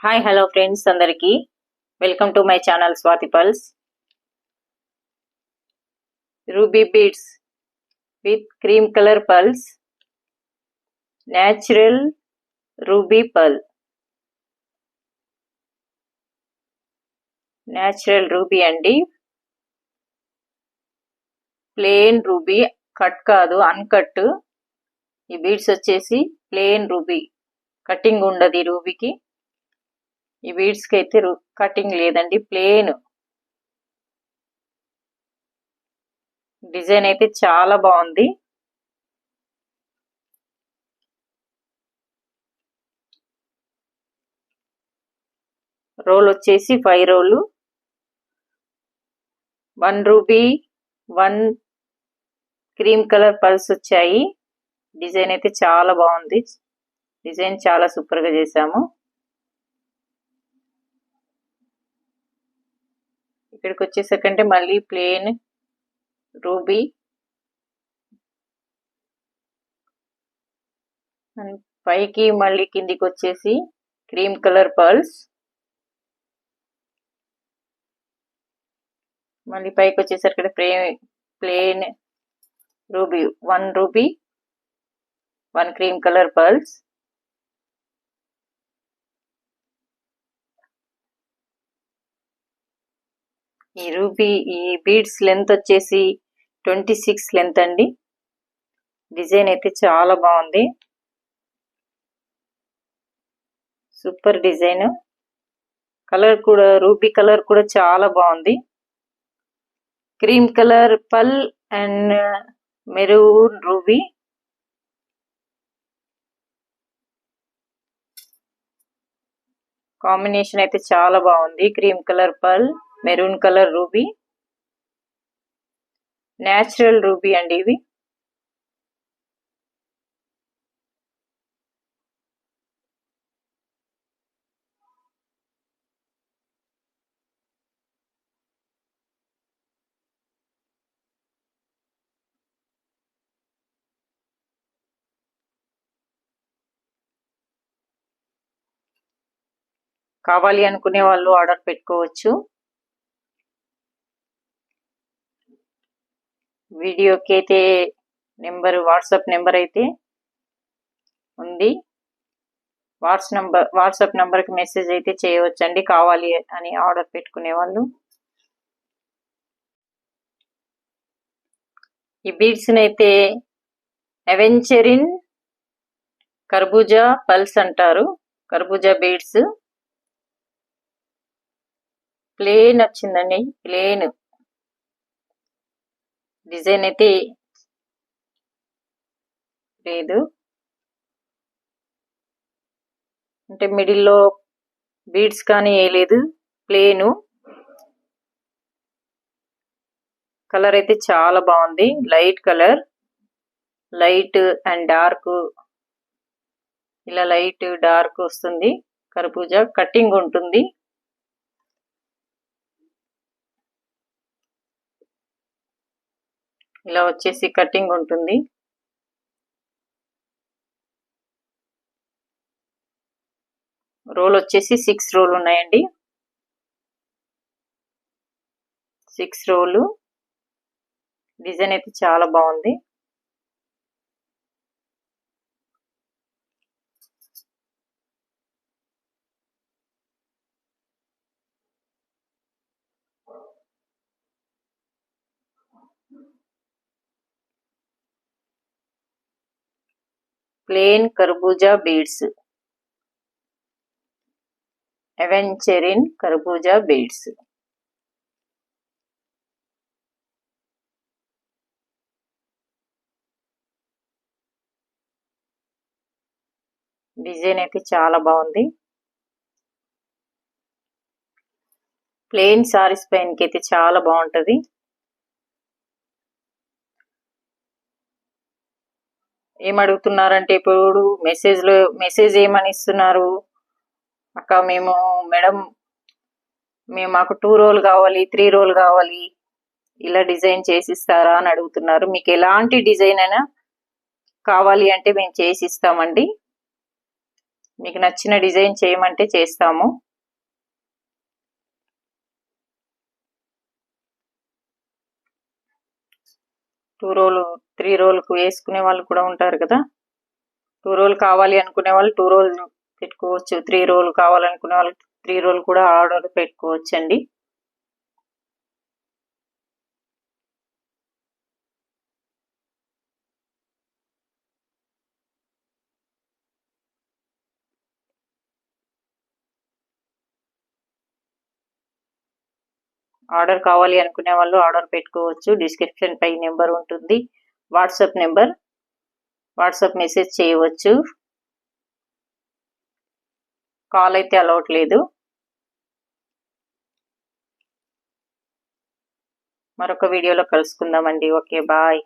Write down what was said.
Hi hello friends అందరికీ welcome to my channel Swathi pulse. Ruby beads with cream colour pulse, natural ruby pearl. Natural ruby అండి, plain ruby, cut కాదు uncut. ఈ beads వచ్చేసి plain ruby, cutting ఉండదు ఈ రూబీకి. ఈ beads కి అయితే కటింగ్ లేదండి, ప్లెయిన్. డిజైన్ అయితే చాలా బాగుంది. రోల్ వచ్చేసి 5 రోలు, 1 రూబీ 1 క్రీమ్ కలర్ పల్స్ వచ్చాయి. డిజైన్ అయితే చాలా బాగుంది, డిజైన్ చాలా సూపర్ గా చేసాము. ఇక్కడికి వచ్చేసరికంటే మళ్ళీ ప్లెయిన్ రూబీ, పైకి మళ్ళీ కిందికి వచ్చేసి క్రీమ్ కలర్ పర్ల్స్, మళ్ళీ పైకి వచ్చేసరికి plain ruby, 1 ruby 1 cream colour pearls. ఈ బీడ్స్ లెంత్ వచ్చేసి 26 లెంత్ అండి. డిజైన్ అయితే చాలా బాగుంది, సూపర్ డిజైన్. కలర్ కూడా రూబీ కలర్ కూడా చాలా బాగుంది. క్రీమ్ కలర్ పల్ అండ్ మెరూన్ రూబీ. కాంబినేషన్ అయితే చాలా బాగుంది. క్రీమ్ కలర్ పల్, maroon colour ruby, natural ruby అండి ఇవి. కావాలి అనుకునే వాళ్ళు ఆర్డర్ పెట్టుకోవచ్చు. వీడియోకి అయితే వాట్సాప్ నెంబర్ అయితే ఉంది. వాట్సాప్ నెంబర్కి మెసేజ్ అయితే చేయవచ్చండి, కావాలి అని ఆర్డర్ పెట్టుకునే వాళ్ళు. ఈ బీడ్స్ అయితే అవెంచరిన్ కర్బూజా పల్స్ అంటారు. కర్బూజా బీడ్స్ ప్లెయిన్ వచ్చిందండి, ప్లెయిన్. డిజైన్ అయితే లేదు, అంటే మిడిల్లో బీడ్స్ కానీ వేయలేదు, ప్లెయిన్. కలర్ అయితే చాలా బాగుంది, light colour, light and dark, ఇలా లైట్ డార్క్ వస్తుంది. కర్బూజా కటింగ్ ఉంటుంది. ఇలా వచ్చేసి కటింగ్ ఉంటుంది. రోల్ వచ్చేసి 6 రోలు ఉన్నాయండి, 6 రోలు. డిజైన్ అయితే చాలా బాగుంది. ప్లెయిన్ కర్బూజా బీడ్స్, అవెంచరిన్ కర్బూజా బీడ్స్. డిజైన్ అయితే చాలా బాగుంది. ప్లెయిన్ సారీస్ పైనకి అయితే చాలా బాగుంటది. ఏమడుగుతున్నారంటే ఇప్పుడు మెసేజ్ ఏమని ఇస్తున్నారు, అక్క మాకు 2 రోల్ కావాలి, 3 రోల్ కావాలి, ఇలా డిజైన్ చేసిస్తారా అని అడుగుతున్నారు. మీకు ఎలాంటి డిజైన్ అయినా కావాలి అంటే మేము చేసిస్తామండి. మీకు నచ్చిన డిజైన్ చేయమంటే చేస్తాము. టూ రోల్ 3 రోల్కు వేసుకునే వాళ్ళు కూడా ఉంటారు కదా. 2 రోల్ కావాలి అనుకునే వాళ్ళు 2 రోల్ పెట్టుకోవచ్చు. 3 రోల్ కావాలనుకునే వాళ్ళు 3 రోల్ కూడా ఆర్డర్ పెట్టుకోవచ్చండి. ఆర్డర్ కావాలి అనుకునే వాళ్ళు ఆర్డర్ పెట్టుకోవచ్చు. డిస్క్రిప్షన్ పై నెంబర్ ఉంటుంది, వాట్సాప్ నెంబర్. వాట్సాప్ మెసేజ్ చేయవచ్చు. కాల్ అయితే అలౌట్ లేదు. మరొక వీడియోలో కలుసుకుందామండి. Okay, bye.